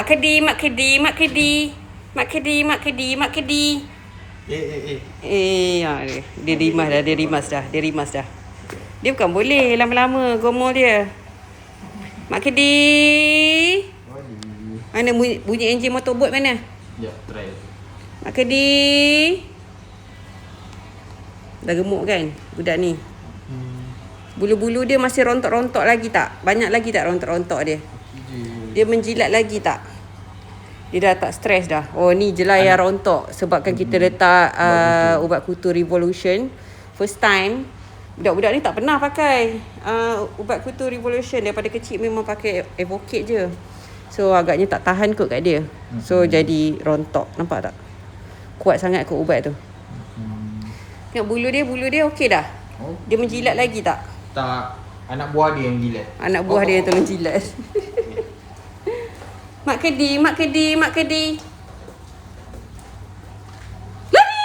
kedi, mak kedi, mak kedi. Mak kedi, mak kedi, mak kedi. Dia rimas dah. Dia bukan boleh lama-lama gomol dia. Mak kedi. Mana bunyi enjin motorbot mana? Ya, try. Mak kedi. Dah gemuk kan budak ni? Bulu-bulu dia masih rontok-rontok lagi tak? Banyak lagi tak rontok-rontok dia? Dia menjilat lagi tak? Dia dah tak stres dah. Oh ni je lah yang rontok. Sebabkan kita letak ubat kutu Revolution. First time. Budak-budak ni tak pernah pakai ubat kutu Revolution. Daripada kecil memang pakai Advocate je. So agaknya tak tahan kot kat dia. So jadi rontok. Nampak tak? Kuat sangat kot ubat tu. Tengok bulu dia okey dah. Dia menjilat lagi tak? Tak. Anak buah dia yang jilat. Anak buah dia yang tolong jilat. Mak kedi, mak kedi, mak kedi. Lari!